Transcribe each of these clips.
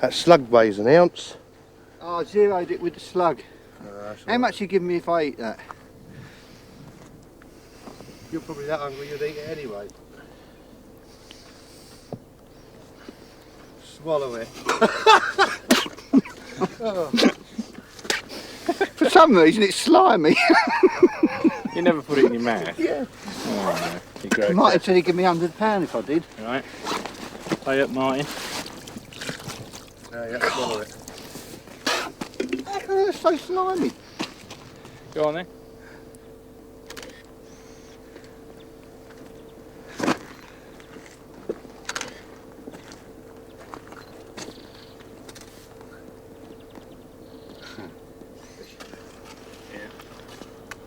That slug weighs an ounce. Oh, I zeroed it with the slug. How much you give me if I eat that? You're probably that hungry you'd eat it anyway. Swallow it. Oh. For some reason it's slimy. You never put it in your mouth? Yeah. Oh, no. Martin said he'd give me £100 if I did. Right. Play up, Martin. Yeah, swallow it. How come it's so slimy? Go on then.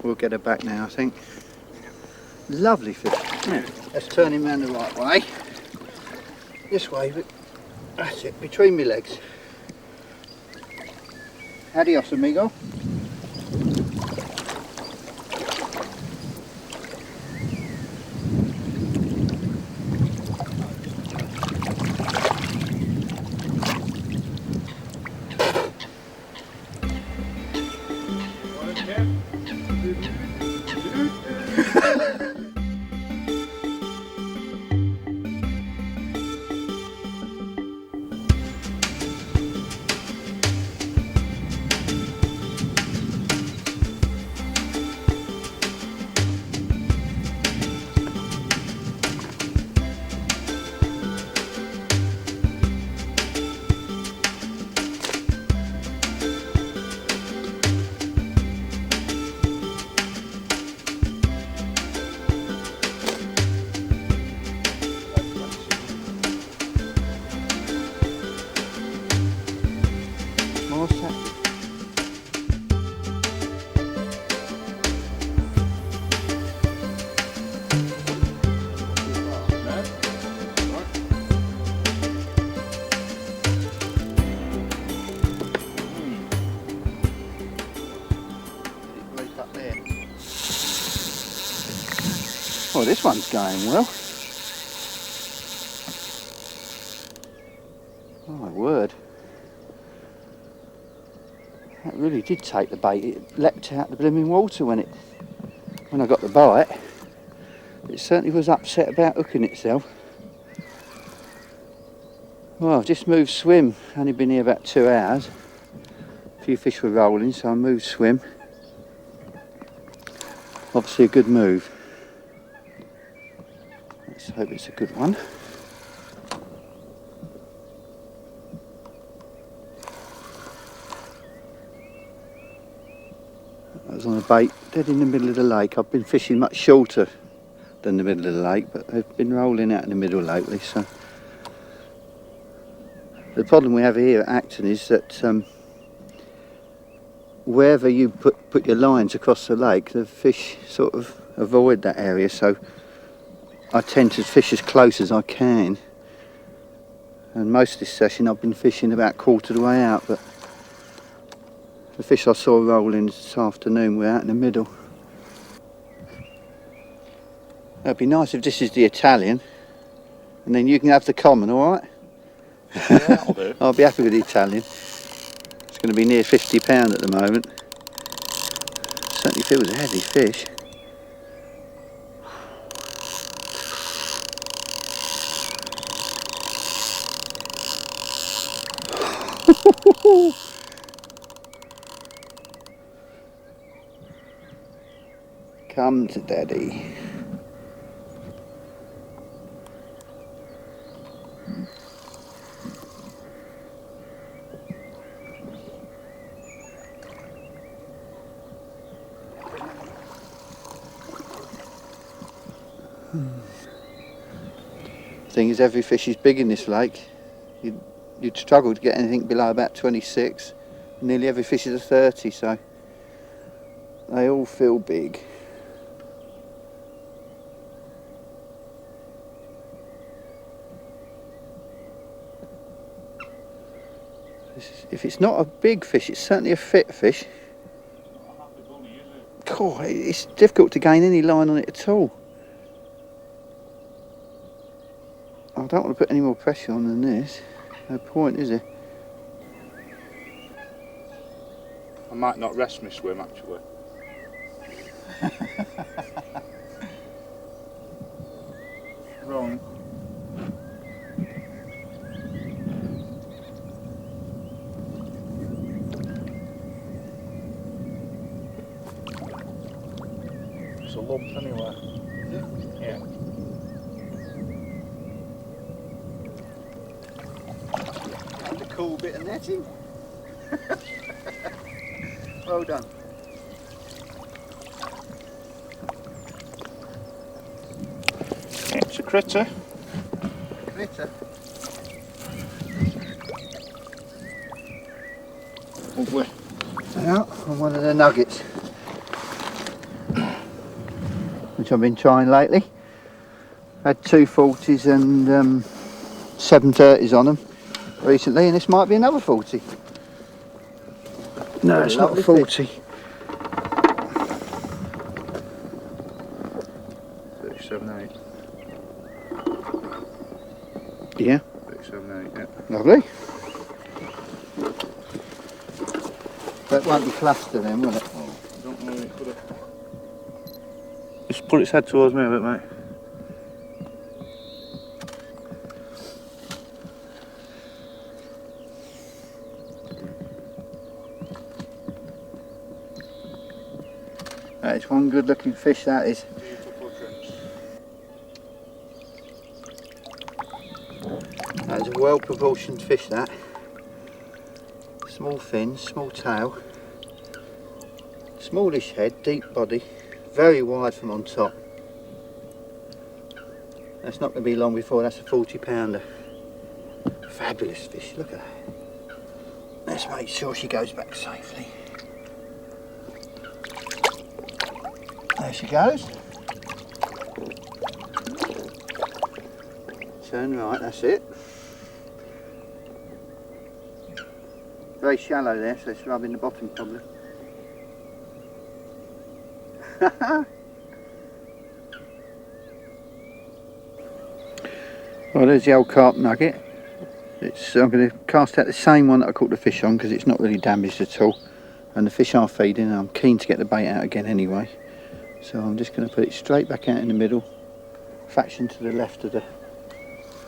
We'll get her back now, I think. Lovely fish. Yeah. Let's turn him round the right way. This way, but that's it, between my legs. Adios, amigo. Oh, this one's going well. Oh my word. That really did take the bait. It leapt out the blooming water when I got the bite. It certainly was upset about hooking itself. Well, I've just moved swim. Only been here about 2 hours. A few fish were rolling, so I moved swim. Obviously a good move. Let's hope it's a good one. I was on a bait dead in the middle of the lake. I've been fishing much shorter than the middle of the lake, but they've been rolling out in the middle lately. So the problem we have here at Acton is that wherever you put your lines across the lake, the fish sort of avoid that area. So I tend to fish as close as I can, and most of this session I've been fishing about quarter of the way out, but the fish I saw rolling this afternoon were out in the middle. It'd be nice if this is the Italian, and then you can have the common, alright? Yeah, I'll do. I'll be happy with the Italian. It's going to be near £50 at the moment. Certainly feels a heavy fish. Come to daddy. Thing is, every fish is big in this lake. You'd struggle to get anything below about 26. Nearly every fish is a 30, so they all feel big. If it's not a big fish, it's certainly a fit fish. Oh, it's difficult to gain any line on it at all. I don't want to put any more pressure on than this. No point, is there? I might not rest my swim actually. Wrong. It's a lump anywhere. Yeah. That's a cool bit of netting. Well done. It's a critter. Critter. Lovely. Yeah, and one of the nuggets, which I've been trying lately. Had 240s and 730s on them recently, and this might be another 40. No, it's not a 40. 37.8. Yeah. 37.8, yeah. Lovely. That won't be cluster then, will it? I don't know, it could have. Just put its head towards me a bit, mate. That is one good looking fish, that is. Beautiful trims. That is a well proportioned fish, that. Small fins, small tail, smallish head, deep body, very wide from on top. That's not going to be long before that's a 40-pounder. Fabulous fish, look at that. Let's make sure she goes back safely. There she goes. Turn right, that's it. Very shallow there, so it's rubbing the bottom probably. Well, there's the old carp nugget. I'm going to cast out the same one that I caught the fish on because it's not really damaged at all. And the fish are feeding, and I'm keen to get the bait out again anyway. So I'm just going to put it straight back out in the middle, fraction to the left of the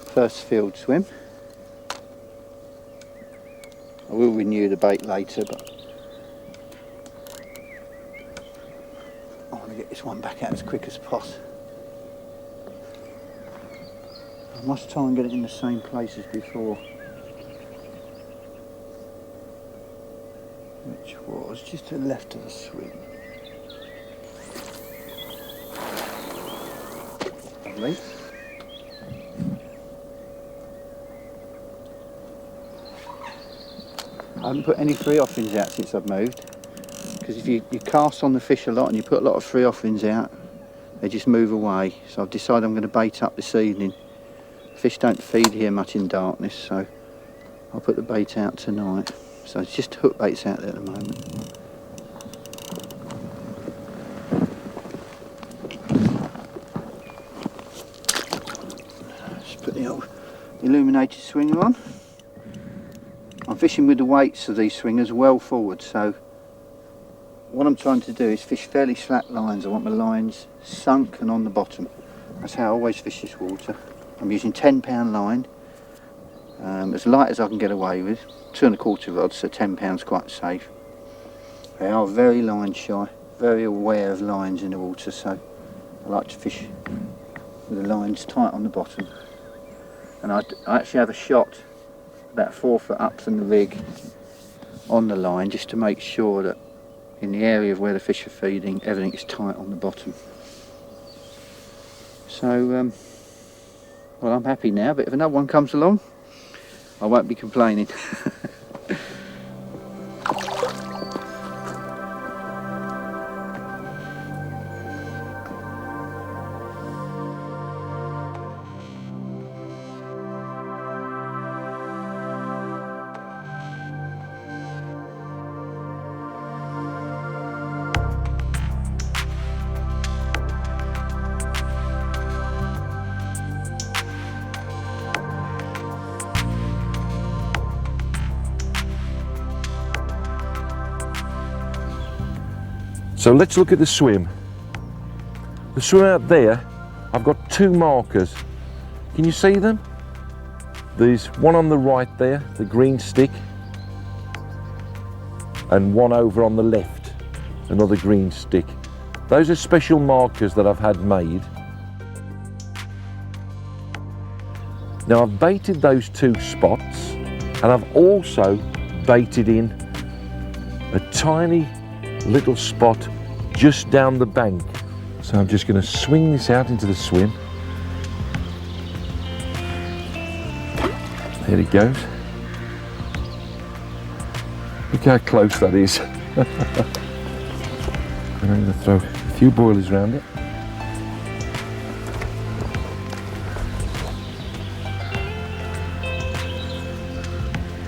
first field swim. I will renew the bait later, but I want to get this one back out as quick as possible. I must try and get it in the same place as before, which was just to the left of the swim. Lovely. I haven't put any free offerings out since I've moved, because if you cast on the fish a lot and you put a lot of free offerings out, they just move away. So I've decided I'm going to bait up this evening. Fish don't feed here much in darkness, so I'll put the bait out tonight. So it's just hook baits out there at the moment. Just put the old illuminated swinger on. I'm fishing with the weights of these swingers well forward, so what I'm trying to do is fish fairly flat lines. I want my lines sunk and on the bottom. That's how I always fish this water. I'm using 10-pound line, as light as I can get away with, 2 1/4 rods, so 10 pounds quite safe. They are very line shy, very aware of lines in the water, so I like to fish with the lines tight on the bottom. And I actually have a shot about 4 foot up from the rig on the line, just to make sure that in the area of where the fish are feeding, everything is tight on the bottom. So, well, I'm happy now, but if another one comes along, I won't be complaining. So let's look at the swim. The swim out there, I've got 2 markers. Can you see them? There's one on the right there, the green stick, and one over on the left, another green stick. Those are special markers that I've had made. Now I've baited those 2 spots, and I've also baited in a tiny little spot just down the bank. So I'm just going to swing this out into the swim. There it goes. Look how close that is. And I'm going to throw a few boilies around it.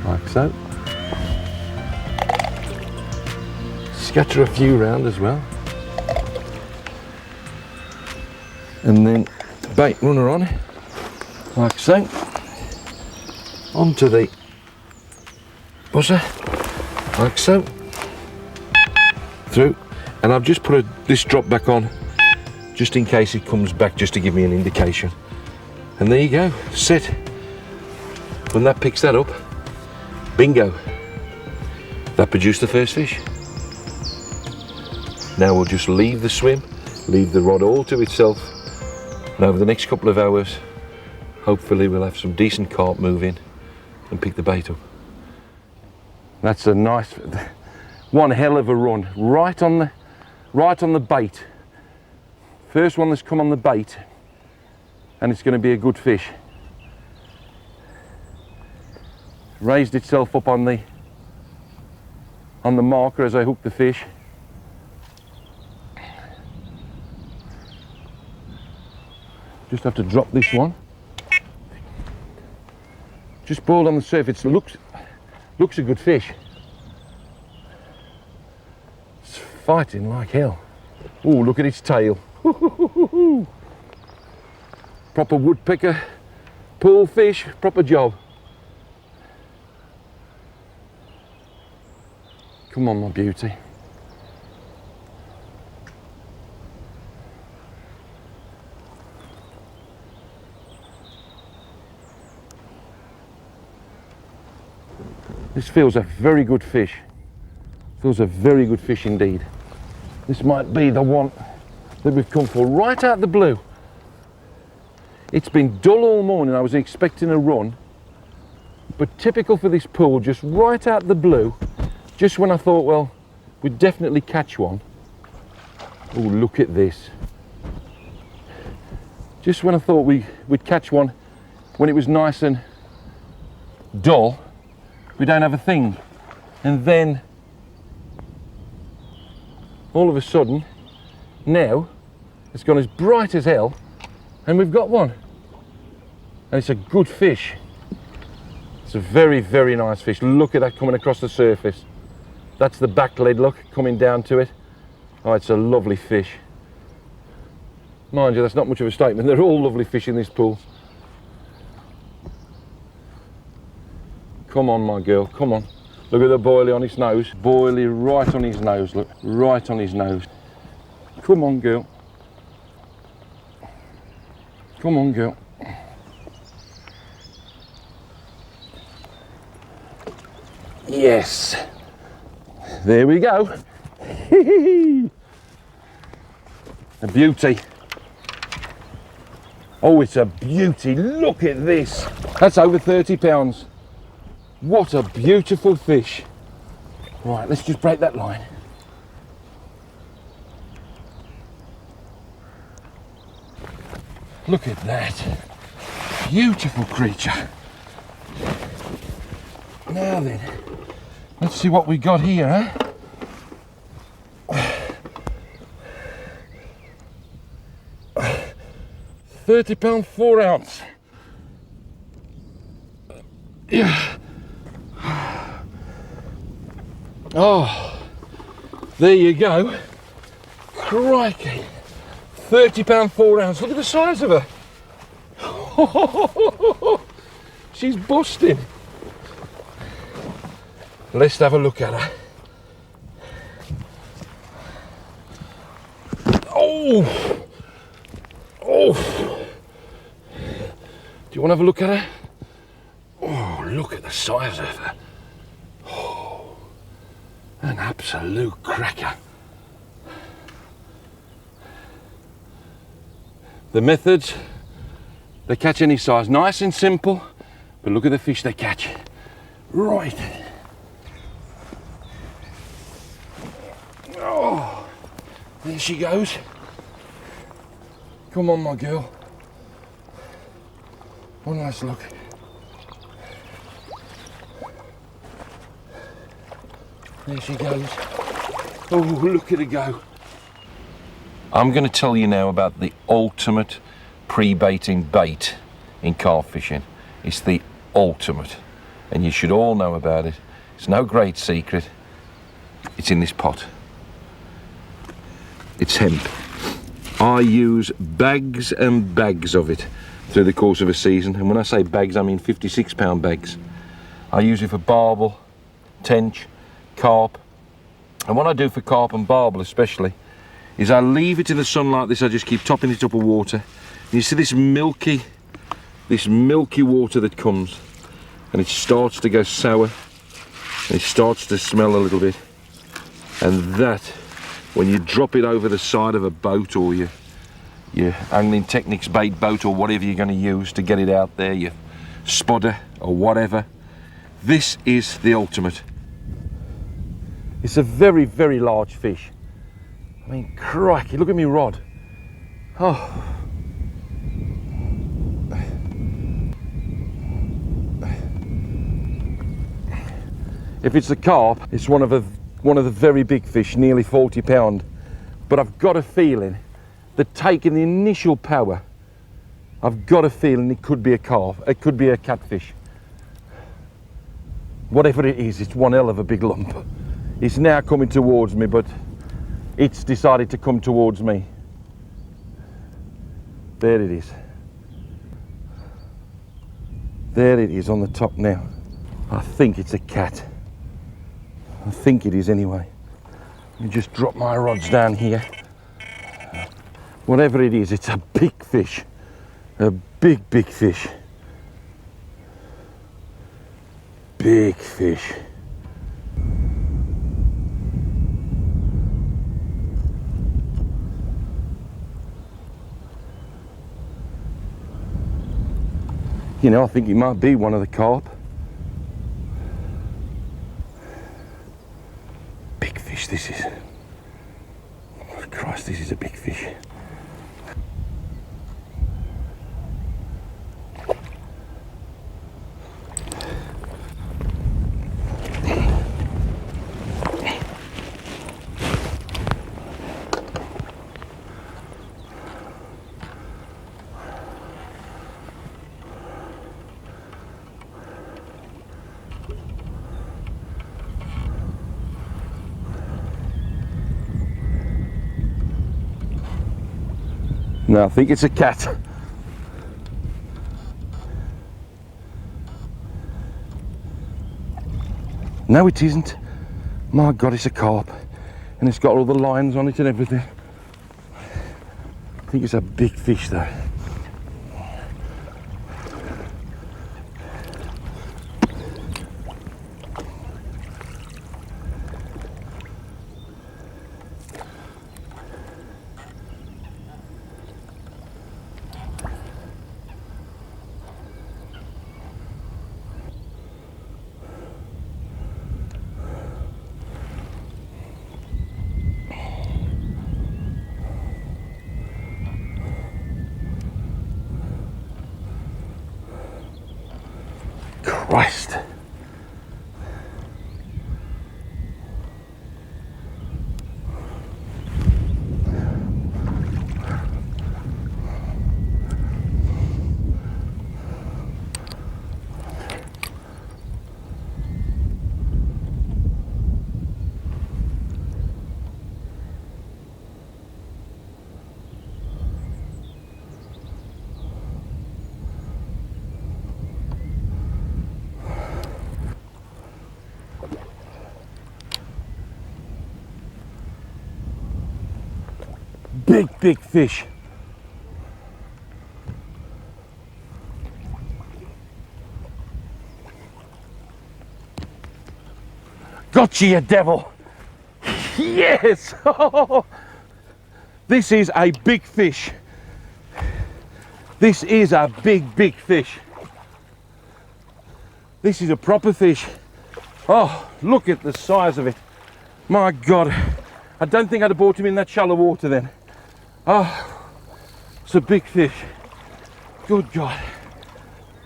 Like so. Scatter a few round as well. And then bait runner on, like so. Onto the buzzer, like so. Through. And I've just put this drop back on, just in case it comes back, just to give me an indication. And there you go, set. When that picks that up, bingo. That produced the first fish. Now we'll just leave the swim, leave the rod all to itself, and over the next couple of hours, hopefully we'll have some decent carp moving and pick the bait up. That's a nice, one hell of a run, right on the bait. First one that's come on the bait, and it's going to be a good fish. Raised itself up on the marker as I hooked the fish. Just have to drop this one. Just boiled on the surface. Looks a good fish. It's fighting like hell. Oh, look at its tail. Proper woodpecker, pool fish, proper job. Come on, my beauty. This feels a very good fish. Feels a very good fish indeed. This might be the one that we've come for right out the blue. It's been dull all morning. I was expecting a run, but typical for this pool, just right out the blue, just when I thought, well, we'd definitely catch one. Oh, look at this. Just when I thought we'd catch one, when it was nice and dull, we don't have a thing. And then all of a sudden, now it's gone as bright as hell, and we've got one. And it's a good fish. It's a very, very nice fish. Look at that coming across the surface. That's the back lead, look, coming down to it. Oh, it's a lovely fish. Mind you, that's not much of a statement. They're all lovely fish in this pool. Come on, my girl, come on. Look at the boilie on his nose. Boilie right on his nose, look. Right on his nose. Come on, girl. Come on, girl. Yes. There we go. A beauty. Oh, it's a beauty. Look at this. That's over 30 pounds. What a beautiful fish. Right, let's just break that line. Look at that. Beautiful creature. Now then, let's see what we got here, huh? £30 4 ounce. Yeah. Oh, there you go. Crikey. £30 4 ounce. Look at the size of her. She's busting. Let's have a look at her. Oh! Oh! Do you want to have a look at her? Oh, look at the size of her. Oh, an absolute cracker. The methods, they catch any size, nice and simple, but look at the fish they catch. Right. Oh, there she goes. Come on, my girl. One last look. There she goes. Oh, look at her go. I'm going to tell you now about the ultimate pre-baiting bait in carp fishing. It's the ultimate, and you should all know about it. It's no great secret. It's in this pot. It's hemp. I use bags and bags of it through the course of a season, and when I say bags I mean 56-pound bags. I use it for barbel, tench, carp, and what I do for carp and barbel especially is I leave it in the sun like this. I just keep topping it up with water. And you see this milky water that comes, and it starts to go sour and it starts to smell a little bit, and that, when you drop it over the side of a boat or your Angling Techniques bait boat or whatever you're going to use to get it out there, your spudder or whatever, this is the ultimate. It's a very, very large fish. I mean, crikey, look at me rod. Oh. If it's a carp, it's one of the very big fish, nearly 40 pound. But I've got a feeling that taking the initial power, I've got a feeling it could be a carp, it could be a catfish. Whatever it is, it's one hell of a big lump. It's now coming towards me, but it's decided to come towards me. There it is. There it is on the top now. I think it's a cat. I think it is anyway. Let me just drop my rods down here. Whatever it is, it's a big fish. A big, big fish. Big fish. You know, I think it might be one of the carp. Big fish this is. Oh, Christ, this is a big fish. No, I think it's a cat. No, it isn't. My God, it's a carp. And it's got all the lines on it and everything. I think it's a big fish though. Christ. big fish. Gotcha, you devil. Yes. This is a big fish. This is a big fish. This is a proper fish. Oh, look at the size of it. My God. I don't think I'd have bought him in that shallow water then. Oh, it's a big fish. Good God.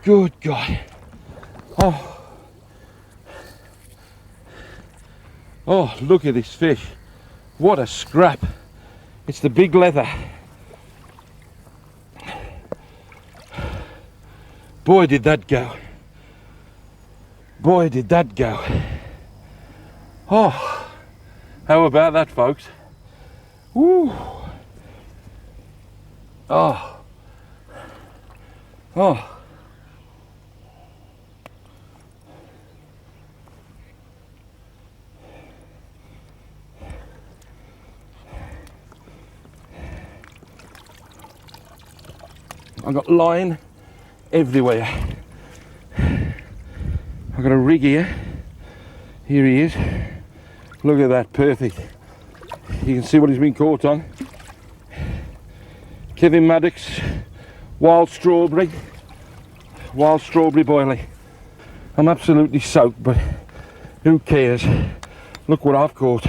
Good God. Oh. Oh, look at this fish. What a scrap. It's the big leather. Boy, did that go. Boy, did that go. Oh, how about that, folks? Woo. Oh. Oh. I've got line everywhere. I've got a rig here. Here he is. Look at that, perfect. You can see what he's been caught on. Kevin Maddocks, wild strawberry boilie. I'm absolutely soaked, but who cares? Look what I've caught.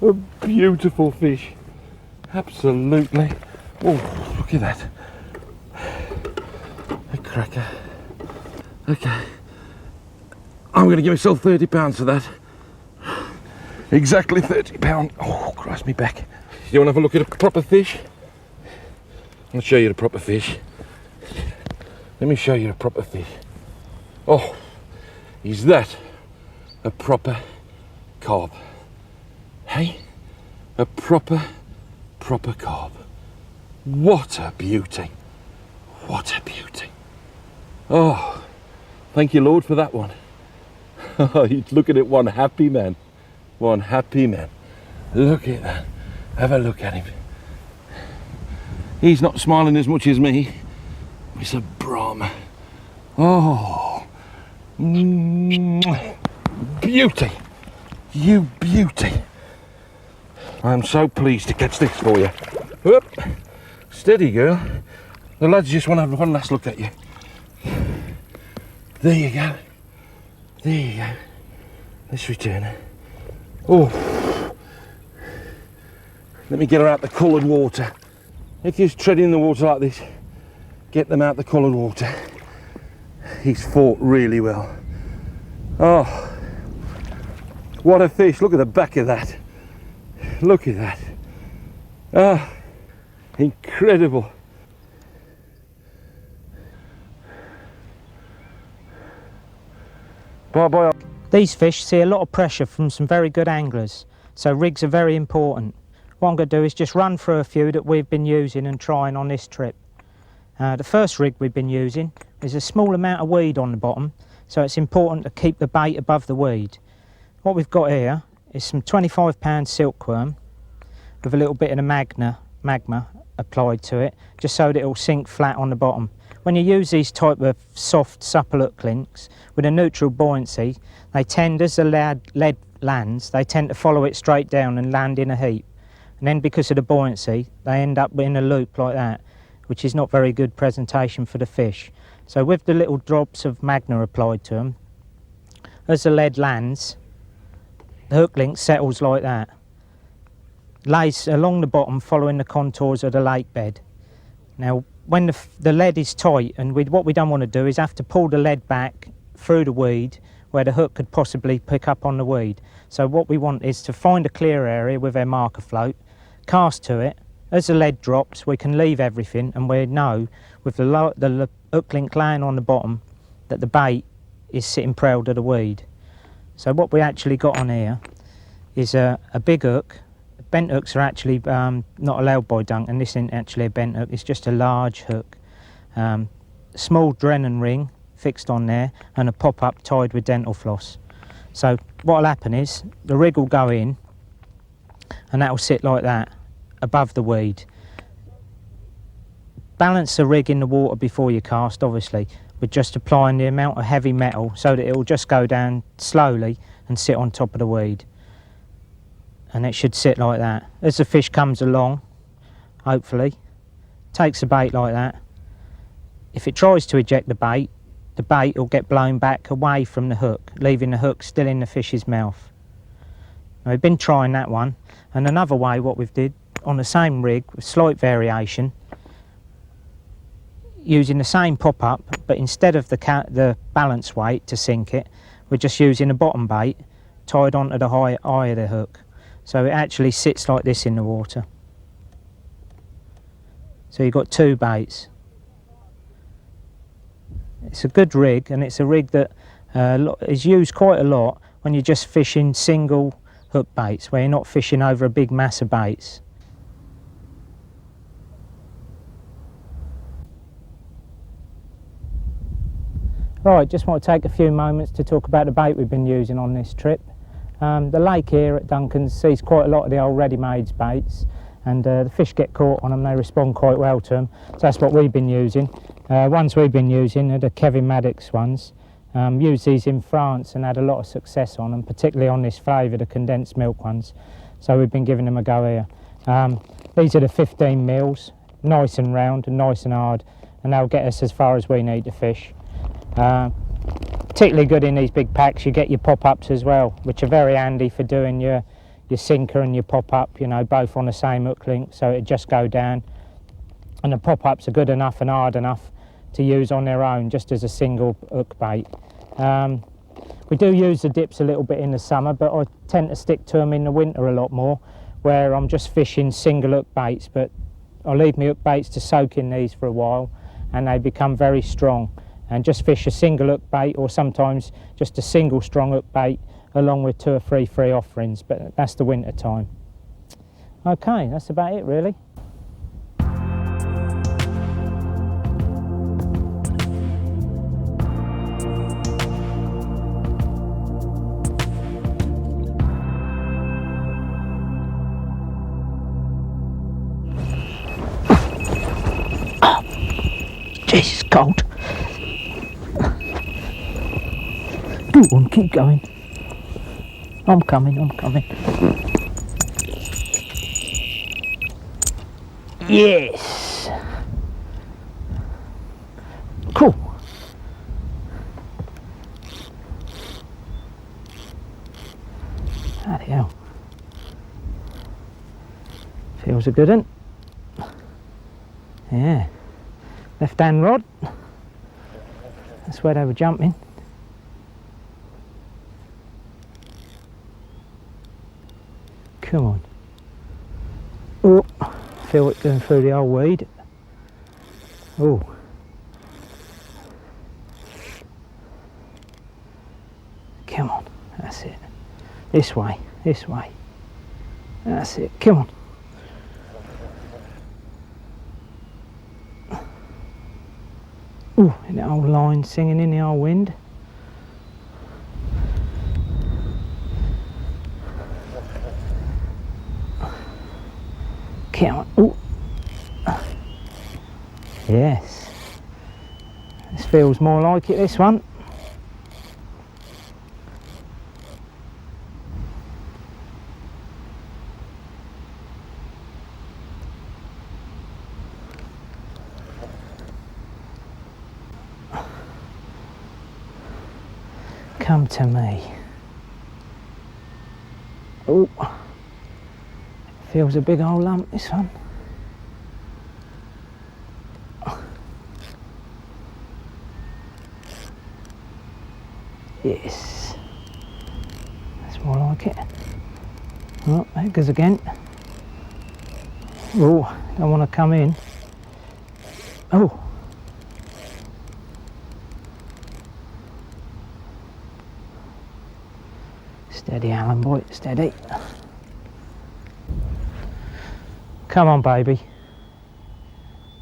A beautiful fish. Absolutely. Oh, look at that. A cracker. Okay. I'm going to give myself £30 for that. Exactly £30. Oh, Christ me back. You want to have a look at a proper fish? I'll show you the proper fish. Let me show you a proper fish. Oh, is that a proper carp? Hey? A proper carp. What a beauty. What a beauty. Oh, thank you, Lord, for that one. Look at it, one happy man. One happy man. Look at that. Have a look at him. He's not smiling as much as me. It's a Brahma. Oh. Beauty. You beauty. I'm so pleased to catch this for you. Whoop. Steady, girl. The lads just want to have one last look at you. There you go. There you go. Let's return her. Oh. Let me get her out the coloured water. If you're treading the water like this, get them out the coloured water. He's fought really well. Oh. What a fish. Look at the back of that. Look at that. Ah, incredible. Bye bye. These fish see a lot of pressure from some very good anglers, so rigs are very important. What I'm going to do is just run through a few that we've been using and trying on this trip. The first rig we've been using is a small amount of weed on the bottom, so it's important to keep the bait above the weed. What we've got here is some 25-pound silkworm with a little bit of the magma applied to it, just so that it will sink flat on the bottom. When you use these type of soft, supple hook links with a neutral buoyancy, they tend, as the lead lands, they tend to follow it straight down and land in a heap. And then because of the buoyancy, they end up in a loop like that, which is not very good presentation for the fish. So with the little drops of magma applied to them, as the lead lands, the hook link settles like that. Lays along the bottom following the contours of the lake bed. Now when the lead is tight, and what we don't want to do is have to pull the lead back through the weed where the hook could possibly pick up on the weed. So what we want is to find a clear area with our marker float, cast to it. As the lead drops, we can leave everything, and we know with the hook link laying on the bottom that the bait is sitting proud of the weed. So what we actually got on here is a big hook. Bent hooks are actually not allowed by Duncan. This isn't actually a bent hook, it's just a large hook. Small Drennan ring fixed on there and a pop-up tied with dental floss. So what will happen is the rig will go in, and that will sit like that above the weed. Balance the rig in the water before you cast, obviously, with just applying the amount of heavy metal so that it will just go down slowly and sit on top of the weed. And it should sit like that. As the fish comes along, hopefully, takes the bait like that. If it tries to eject the bait will get blown back away from the hook, leaving the hook still in the fish's mouth. Now, we've been trying that one, and another way what we've did on the same rig with slight variation, using the same pop-up, but instead of the balance weight to sink it, we're just using a bottom bait tied onto the eye of the hook. So it actually sits like this in the water. So you've got two baits. It's a good rig, and it's a rig that is used quite a lot when you're just fishing single hook baits, where you're not fishing over a big mass of baits. Right, just want to take a few moments to talk about the bait we've been using on this trip. The lake here at Duncan's sees quite a lot of the old ready-made baits, and the fish get caught on them, they respond quite well to them, so that's what we've been using. Ones we've been using are the Maddocks ones. Used these in France and had a lot of success on them, particularly on this flavour, the condensed milk ones, so we've been giving them a go here. These are the 15 mils, nice and round and nice and hard, and they'll get us as far as we need to fish. Particularly good in these big packs, you get your pop-ups as well, which are very handy for doing your sinker and your pop-up, you know, both on the same hook link, so it just go down. And the pop-ups are good enough and hard enough to use on their own, just as a single hook bait. We do use the dips a little bit in the summer, but I tend to stick to them in the winter a lot more, where I'm just fishing single hook baits, but I leave my hook baits to soak in these for a while, and they become very strong. And just fish a single hook bait, or sometimes just a single strong hook bait along with 2 or 3 free offerings, but that's the winter time. Okay, that's about it really. Jesus, it's cold. Go on, keep going. I'm coming. Yes! Cool. Bloody hell. Feels a good one. Yeah. Left hand rod. That's where they were jumping. Come on. Oh, feel it going through the old weed. Oh. Come on, that's it. This way. That's it, come on. Oh, and the old line singing in the old wind. Come on. Ooh. Yes. This feels more like it, this one. Come to me. Oh. Feels a big old lump, this one. Yes. That's more like it. Oh, there it goes again. Oh, don't want to come in. Oh. Steady, Alan boy, steady. Come on, baby.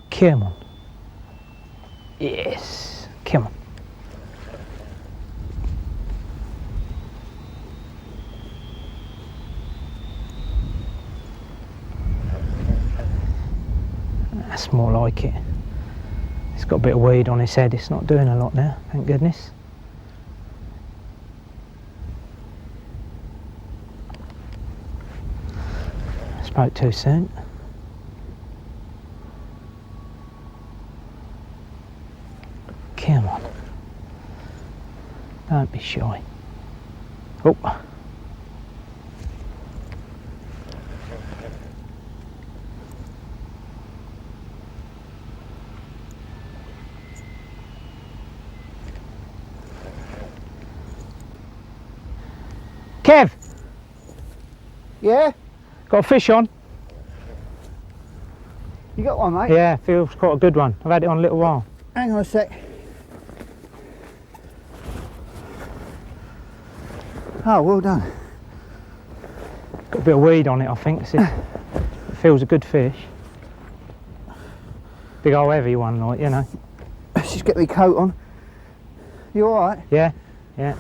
Come on. Yes. Come on. That's more like it. It's got a bit of weed on his head. It's not doing a lot now, thank goodness. Spoke too soon. Come on. Don't be shy. Oh. Kev! Yeah? Got a fish on? You got one, mate? Yeah, feels quite a good one. I've had it on a little while. Hang on a sec. Oh, well done. Got a bit of weed on it, I think. It feels a good fish. Big old heavy one, like, you know. Let's just get my coat on. You alright? Yeah, yeah.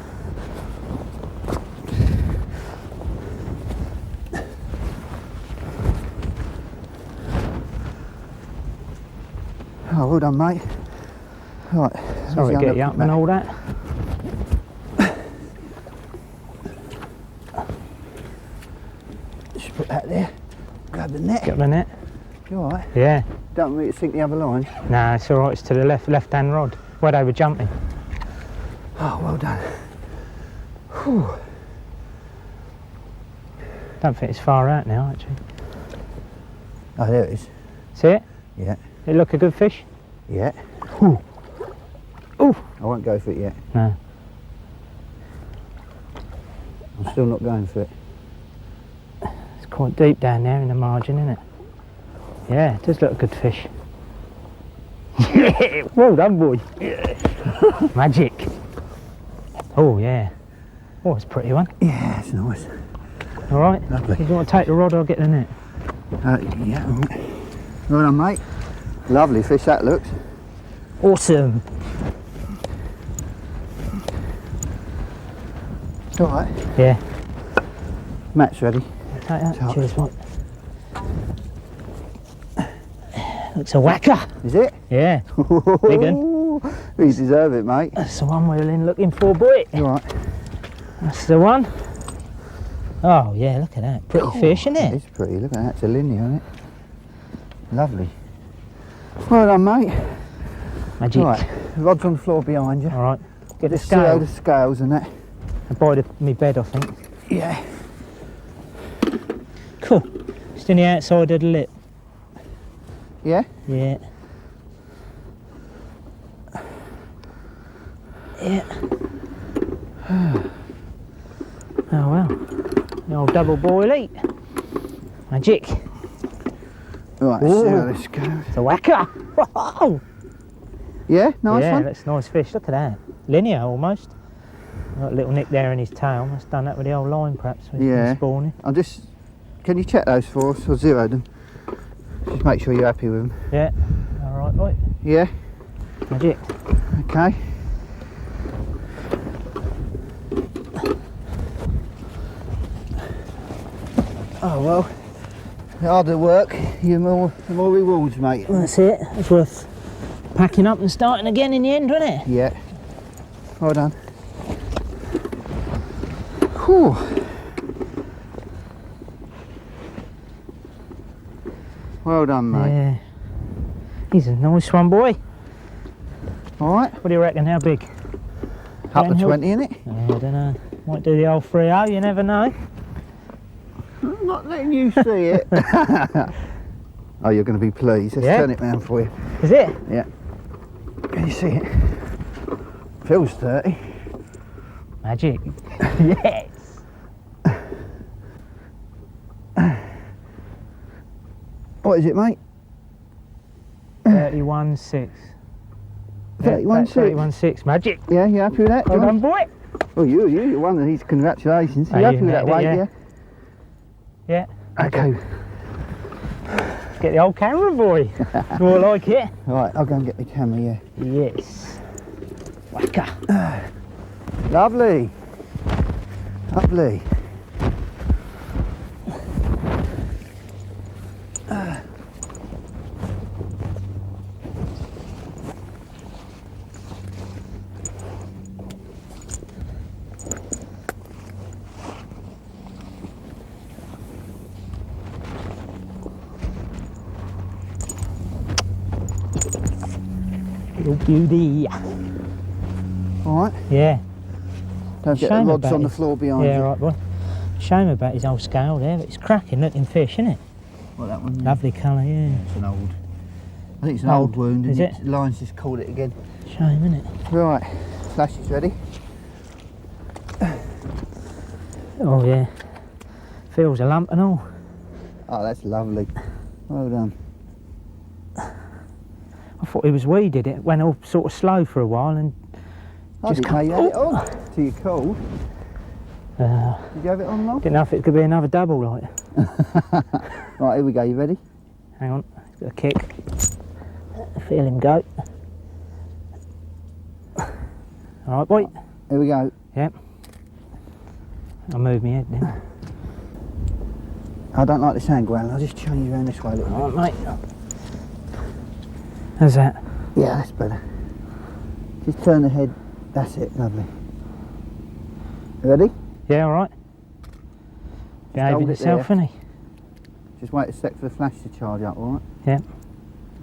Oh, well done, mate. Right. Sorry to get you up and all that. Just put that there. Grab the net. Got the net? You alright? Yeah. Don't want me to sink the other line. No, it's alright, it's to the left-hand rod. Where they were jumping. Oh, well done. Whew. Don't think it's far out now, actually. Oh, there it is. See it? Yeah. It look a good fish? Yeah. Ooh. Ooh. I won't go for it yet. No. I'm still not going for it. It's quite deep down there in the margin, isn't it? Yeah, it does look a good fish. Yeah, well done, boy. Yeah. Magic. Oh, yeah. Oh, it's a pretty one. Yeah, it's nice. All right. Lovely. You want to take the rod or get the net? Yeah, all right. Well done, mate. Lovely fish that looks. Awesome. All right. Yeah. Matt's ready. Take that. Top. Cheers, mate. Looks a whacker. Is it? Yeah. Big one. You deserve it, mate. That's the one we're looking for, boy. You all right? That's the one. Oh, yeah, look at that. Pretty fish, isn't it? It's pretty. Look at that. It's a linear, isn't it? Lovely. Well done, mate. Magic. Right. The rod's on the floor behind you. All right. Get the Just see how scale. the scales and that. And by me bed, I think. Yeah. Cool. Just in the outside of the lip. Yeah? Yeah. Yeah. Oh well. The old double boilie. Magic. Right, let's see how this goes. It's a whacker. Whoa. Yeah? Nice Yeah, one? that's a nice fish. Look at that. Linear almost. Got a little nick there in his tail. Must have done that with the old line perhaps when Yeah. he's spawning. I'll just... Can you check those for us or zero them? Just make sure you're happy with them. Yeah. Alright, boy. Yeah? Magic. Okay. Oh well, the harder work, the more rewards, mate. That's it. It's worth packing up and starting again in the end, wasn't it? Yeah. Well done. Whew. Well done, mate. Yeah. He's a nice one, boy. All right. What do you reckon? How big? Up to Downhill? 20, innit? I don't know. Might do the old 3-0, you never know. I'm not letting you see it. Oh, you're going to be pleased. Let's Yeah. turn it round for you. Is it? Yeah. Can you see it? Feels 30. Magic. Yes. What is it, mate? 31.6. 31.6. 31.6. Magic. Yeah, you happy with that, Well John? done, boy. Oh, you won these. Congratulations. Oh, You happy you with that nailed weight, it, yeah? Yeah. Okay. Let's get the old camera, boy. More like it. Right, I'll go and get the camera, yeah. Yes. Whacker. Lovely. Lovely. Little beauty. Alright, Yeah. don't get the Shame rods about on the his- floor behind Yeah, you. right, boy. Shame about his old scale there, but it's cracking looking fish, isn't it? What, that one? Lovely colour, yeah. It's an old. I think it's an Old, old wound, is and it? the line's just caught it again. Shame, isn't it? Right, flash is ready. Oh yeah. Feels a lump and all. Oh, that's lovely. Well done. I thought he was weeded. It went all sort of slow for a while and I just didn't know you had it oh. on till you called. Did you have it on long? Didn't know if it could be another double like. Right, here we go. You ready? Hang on, got a kick. Feel him go. All right, boy. Here we go. Yep. I'll move my head now. I don't like this angle, Alan. I'll just change you around this way a little All right, mate. How's that? bit. Yeah, that's better. Just turn the head. That's it. Lovely. You ready? Yeah, all right. Behaving hold it yourself, there. innit? Just wait a sec for the flash to charge up, all right? Yeah.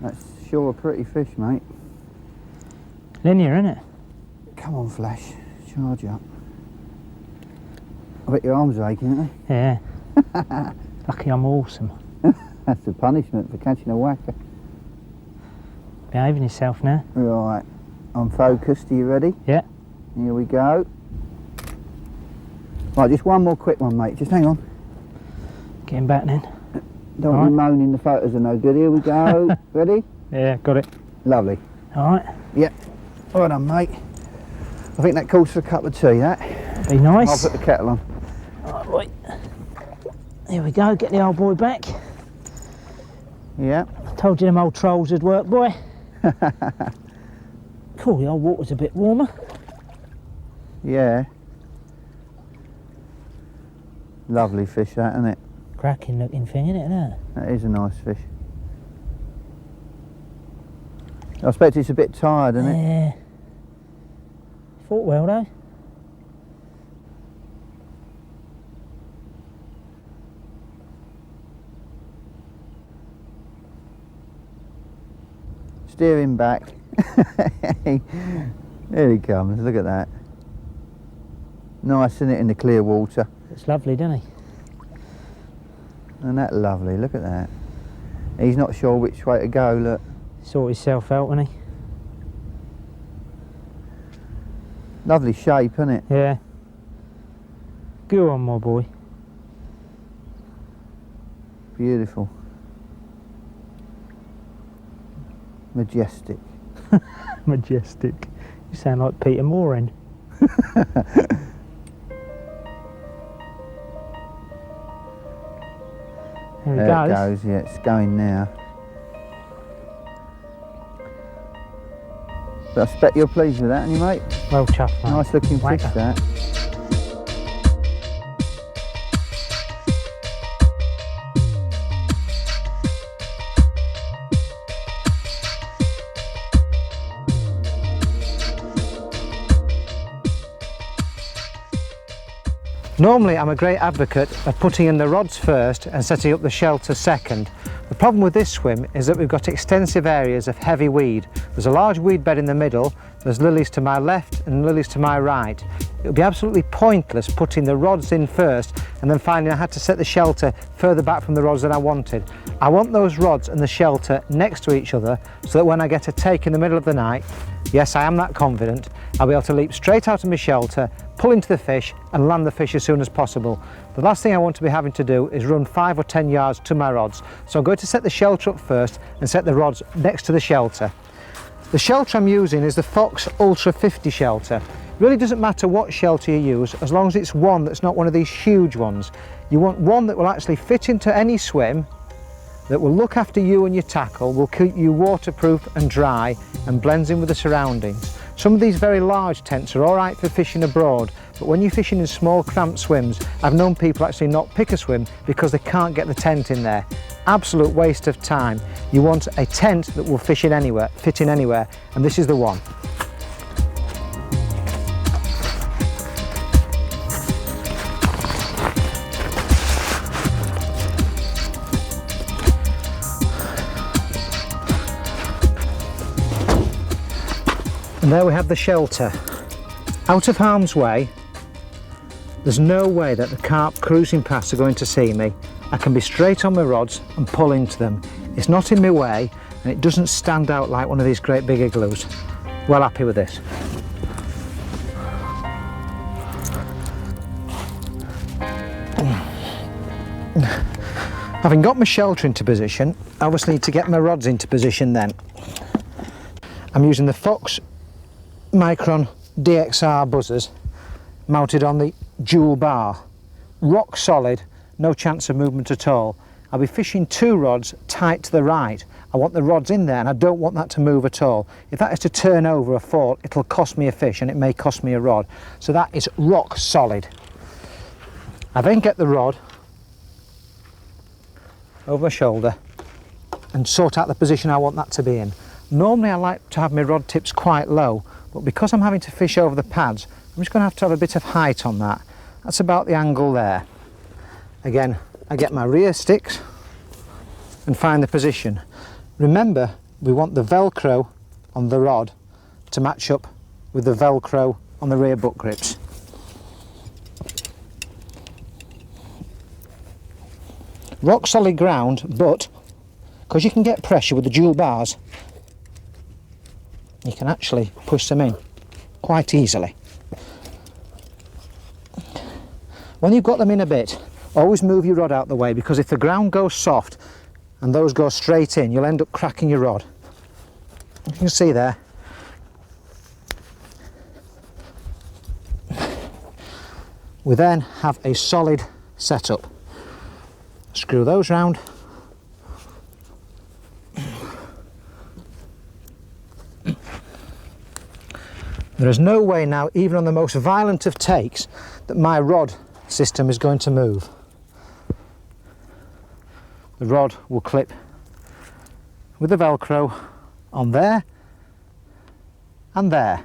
That's sure a pretty fish, mate. Linear, innit? Come on, flash. Charge up. I bet your arms are aching, aren't Yeah. Lucky I'm awesome. they? That's the punishment for catching a whacker. Behaving yourself now. Right, I'm focused. Are you ready? Yeah. Here we go. Right, just one more quick one, mate. Just hang on. Getting back then. Don't All be right. moaning, the photos are no good. Here we go. Ready? Yeah, got it. Lovely. All right. Yep. Well done, mate. I think that calls for a cup of tea, that. Be nice. I'll put the kettle on. All right. Here we go. Get the old boy back. Yeah. Told you them old trolls would work, boy. Cool. The old water's a bit warmer. Yeah. Lovely fish, that, isn't it? Cracking looking thing, isn't it? That? That is a nice fish. I expect it's a bit tired, isn't it? Yeah. Fought well though. Steer him back. Here he comes, look at that. Nice, isn't it, in the clear water? It's lovely, doesn't he? And that lovely, look at that. He's not sure which way to go, look. Sort himself out, wasn't he? Lovely shape, isn't it? Yeah. Go on, my boy. Beautiful. Majestic. Majestic. You sound like Peter Moran. There he There goes. it goes, yeah, it's going now. But I expect you're pleased with that, aren't you, mate? Well chuffed, mate. Nice looking fish, Whacker. that. Normally I'm a great advocate of putting in the rods first and setting up the shelter second. The problem with this swim is that we've got extensive areas of heavy weed. There's a large weed bed in the middle, there's lilies to my left and lilies to my right. It would be absolutely pointless putting the rods in first and then finding I had to set the shelter further back from the rods than I wanted. I want those rods and the shelter next to each other so that when I get a take in the middle of the night, yes, I am that confident, I'll be able to leap straight out of my shelter, pull into the fish and land the fish as soon as possible. The last thing I want to be having to do is run 5 or 10 yards to my rods. So I'm going to set the shelter up first and set the rods next to the shelter. The shelter I'm using is the Fox Ultra 50 shelter. It really doesn't matter what shelter you use as long as it's one that's not one of these huge ones. You want one that will actually fit into any swim, that will look after you and your tackle, will keep you waterproof and dry and blends in with the surroundings. Some of these very large tents are alright for fishing abroad, but when you're fishing in small cramped swims, I've known people actually not pick a swim because they can't get the tent in there. Absolute waste of time. You want a tent that will fit in anywhere, and this is the one. And there we have the shelter. Out of harm's way. There's no way that the carp cruising past are going to see me. I can be straight on my rods and pull into them. It's not in my way and it doesn't stand out like one of these great big igloos. Well happy with this. Having got my shelter into position, I obviously need to get my rods into position then. I'm using the Fox Micron DXR buzzers mounted on the dual bar. Rock solid, no chance of movement at all. I'll be fishing 2 rods tight to the right. I want the rods in there and I don't want that to move at all. If that is to turn over or fall, it'll cost me a fish and it may cost me a rod. So that is rock solid. I then get the rod over my shoulder and sort out the position I want that to be in. Normally I like to have my rod tips quite low, but because I'm having to fish over the pads, I'm just going to have a bit of height on that. That's about the angle there. Again, I get my rear sticks and find the position. Remember, we want the Velcro on the rod to match up with the Velcro on the rear butt grips. Rock solid ground, but because you can get pressure with the dual bars, you can actually push them in quite easily. When you've got them in a bit, always move your rod out the way, because if the ground goes soft and those go straight in, you'll end up cracking your rod. You can see there. We then have a solid setup. Screw those round. There is no way now, even on the most violent of takes, that my rod system is going to move. The rod will clip with the Velcro on there and there.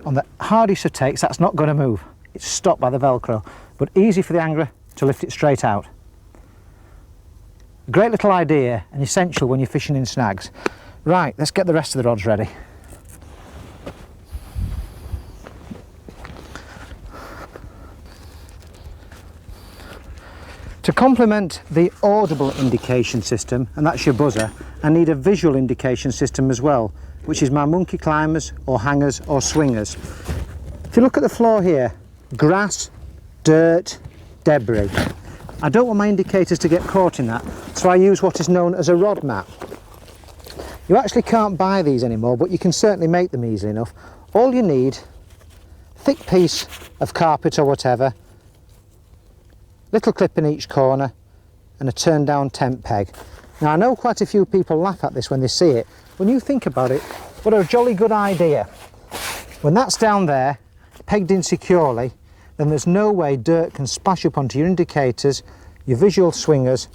On the hardest of takes, that's not going to move. It's stopped by the Velcro, but easy for the angler to lift it straight out. Great little idea and essential when you're fishing in snags. Right, let's get the rest of the rods ready. To complement the audible indication system, and that's your buzzer, I need a visual indication system as well, which is my monkey climbers or hangers or swingers. If you look at the floor here, grass, dirt, debris. I don't want my indicators to get caught in that, so I use what is known as a rod mat. You actually can't buy these anymore, but you can certainly make them easily enough. All you need, thick piece of carpet or whatever, little clip in each corner and a turn down tent peg. Now I know quite a few people laugh at this when they see it. When you think about it, what a jolly good idea. When that's down there, pegged in securely, then there's no way dirt can splash up onto your indicators, your visual swingers.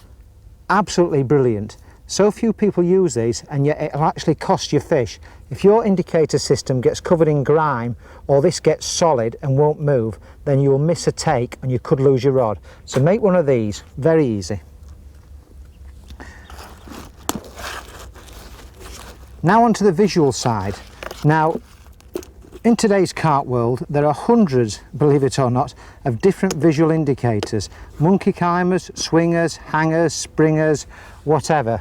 Absolutely brilliant. So few people use these, and yet it'll actually cost you fish. If your indicator system gets covered in grime or this gets solid and won't move, then you'll miss a take and you could lose your rod. So make one of these, very easy. Now onto the visual side. Now, in today's carp world, there are hundreds, believe it or not, of different visual indicators. Monkey climbers, swingers, hangers, springers, whatever.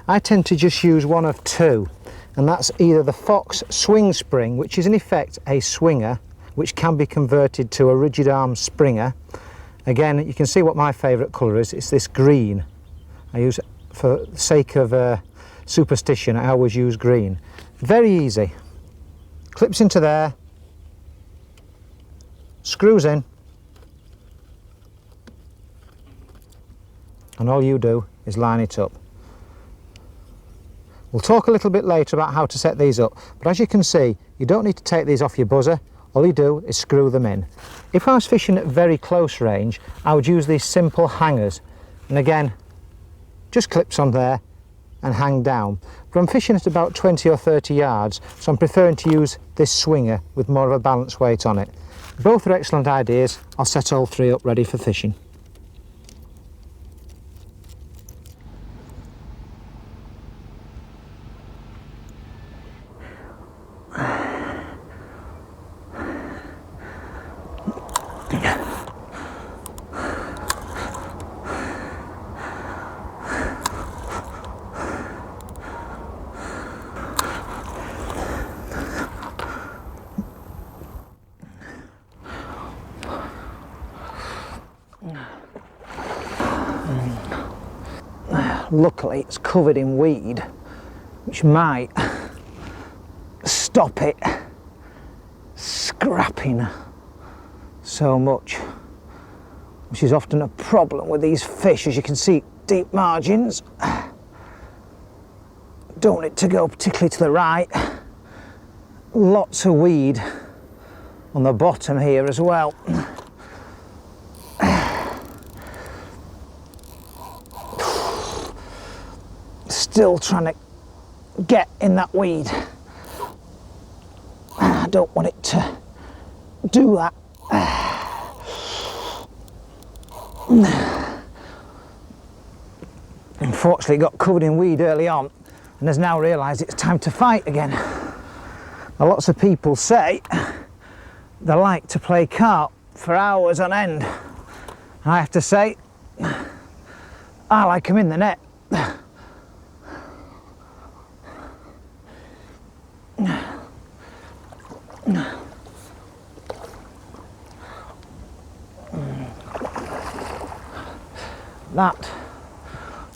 I tend to just use one of 2, and that's either the Fox swing spring, which is in effect a swinger, which can be converted to a rigid arm springer. Again, you can see what my favourite colour is. It's this green. I use, for the sake of superstition, I always use green. Very easy. Clips into there, screws in, and all you do is line it up. We'll talk a little bit later about how to set these up, but as you can see, you don't need to take these off your buzzer. All you do is screw them in. If I was fishing at very close range, I would use these simple hangers, and again, just clips on there and hang down. But I'm fishing at about 20 or 30 yards, so I'm preferring to use this swinger with more of a balanced weight on it. Both are excellent ideas. I'll set all 3 up ready for fishing. Luckily it's covered in weed, which might stop it scrapping so much, which is often a problem with these fish. As you can see, deep margins. Don't want it to go particularly to the right. Lots of weed on the bottom here as well. Still trying to get in that weed. I don't want it to do that. Unfortunately, it got covered in weed early on and has now realised it's time to fight again. Now, lots of people say they like to play carp for hours on end. And I have to say, I like them in the net. That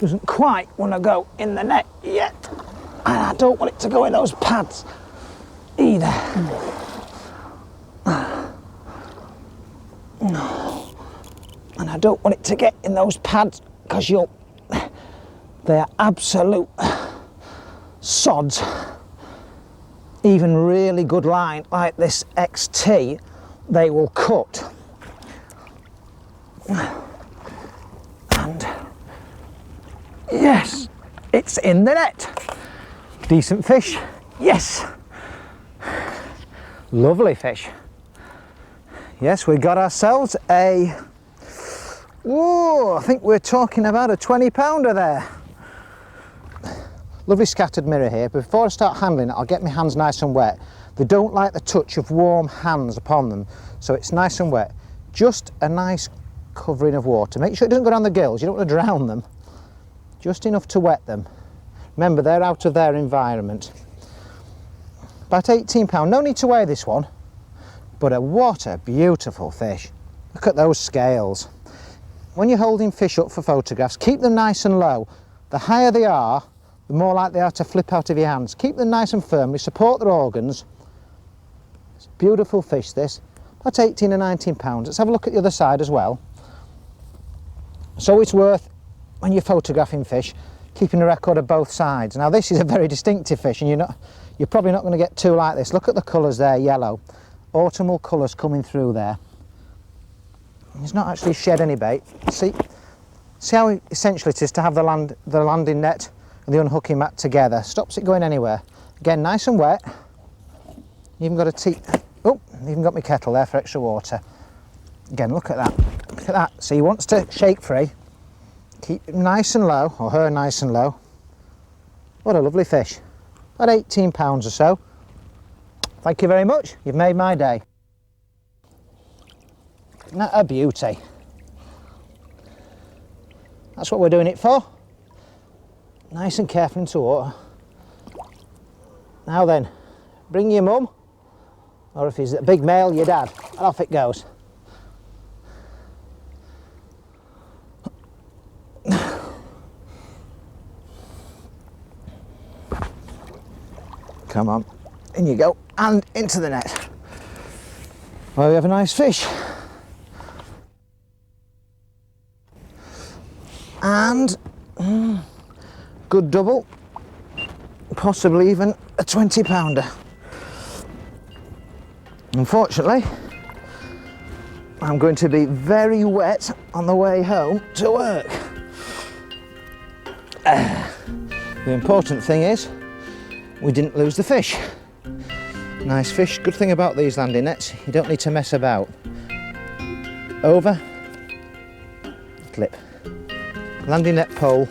doesn't quite want to go in the net yet, and I don't want it to go in those pads either. And I don't want it to get in those pads because they're absolute sods. Even really good line like this XT, they will cut. And yes, it's in the net. Decent fish, yes. Lovely fish. Yes, we got ourselves a, whoa, I think we're talking about a 20-pounder there. Lovely scattered mirror here. Before I start handling it, I'll get my hands nice and wet. They don't like the touch of warm hands upon them, so it's nice and wet. Just a nice covering of water. Make sure it doesn't go down the gills, you don't want to drown them. Just enough to wet them. Remember, they're out of their environment. About 18 pounds, no need to weigh this one, but what a beautiful fish. Look at those scales. When you're holding fish up for photographs, keep them nice and low. The higher they are, the more likely they are to flip out of your hands. Keep them nice and firmly, support their organs. It's a beautiful fish, this. About 18 or 19 pounds. Let's have a look at the other side as well. So it's worth, when you're photographing fish, keeping a record of both sides. Now this is a very distinctive fish, and you're probably not going to get two like this. Look at the colours there, yellow. Autumnal colours coming through there. He's not actually shed any bait. See how essential it is to have the landing net and the unhooking mat together. Stops it going anywhere. Again, nice and wet. Even got even got my kettle there for extra water. Again, look at that. Look at that. So he wants to shake free. Keep him nice and low, or her nice and low. What a lovely fish. About 18 pounds or so. Thank you very much. You've made my day. Isn't that a beauty? That's what we're doing it for. Nice and careful into water. Now then, bring your mum, or if he's a big male, your dad, and off it goes. Come on, in you go, and into the net. Well, we have a nice fish. And good double, possibly even a 20-pounder. Unfortunately, I'm going to be very wet on the way home to work. The important thing is we didn't lose the fish. Nice fish. Good thing about these landing nets, you don't need to mess about. Over, clip. Landing net pole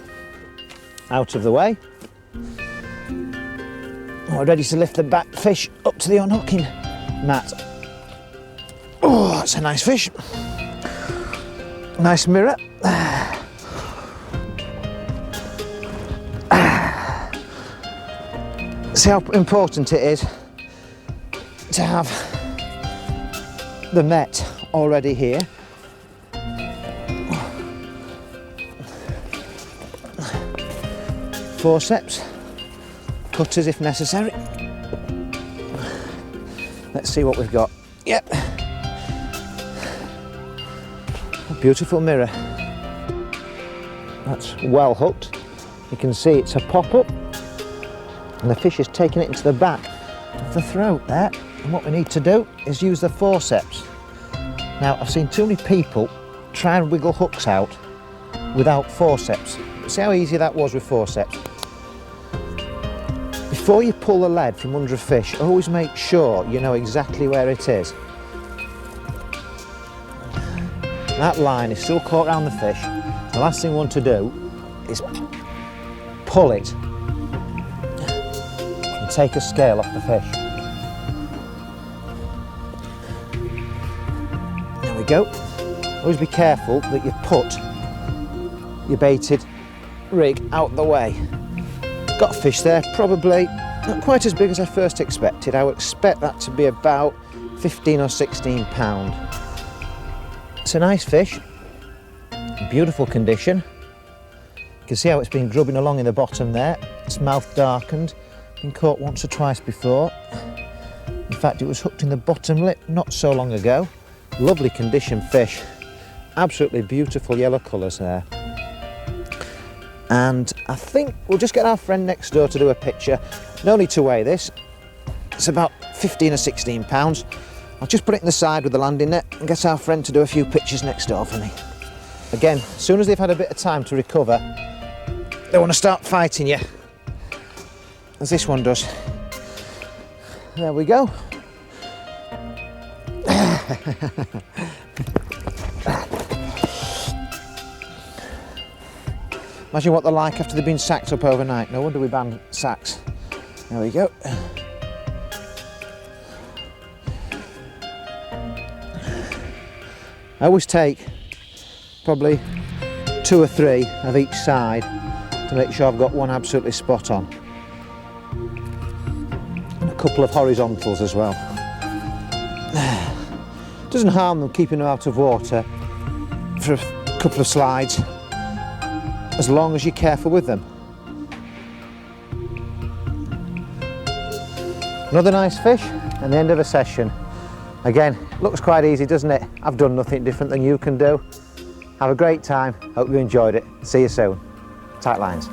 out of the way. We're ready to lift the back fish up to the unhooking mat. Oh, that's a nice fish. Nice mirror. See how important it is to have the net already here. forceps, cutters if necessary. Let's see what we've got. Yep. A beautiful mirror. That's well hooked. You can see it's a pop-up and the fish is taking it into the back of the throat there. And what we need to do is use the forceps. Now, I've seen too many people try and wiggle hooks out without forceps. See how easy that was with forceps? Before you pull the lead from under a fish, always make sure you know exactly where it is. That line is still caught around the fish. The last thing we want to do is pull it and take a scale off the fish. There we go. Always be careful that you put your baited rig out the way. Got a fish there, probably not quite as big as I first expected. I would expect that to be about 15 or 16 pound. It's a nice fish, beautiful condition. You can see how it's been grubbing along in the bottom there. Its mouth darkened, been caught once or twice before. In fact, it was hooked in the bottom lip not so long ago. Lovely condition fish, absolutely beautiful yellow colours there. And I think we'll just get our friend next door to do a picture. No need to weigh this. It's about 15 or 16 pounds. I'll just put it in the side with the landing net and get our friend to do a few pictures next door for me. Again, as soon as they've had a bit of time to recover, they want to start fighting you, as this one does. There we go. Imagine what they're like after they've been sacked up overnight. No wonder we banned sacks. There we go. I always take probably 2 or 3 of each side to make sure I've got one absolutely spot on. And a couple of horizontals as well. Doesn't harm them keeping them out of water for a couple of slides, as long as you're careful with them. Another nice fish and the end of a session. Again, looks quite easy, doesn't it? I've done nothing different than you can do. Have a great time, hope you enjoyed it. See you soon. Tight lines.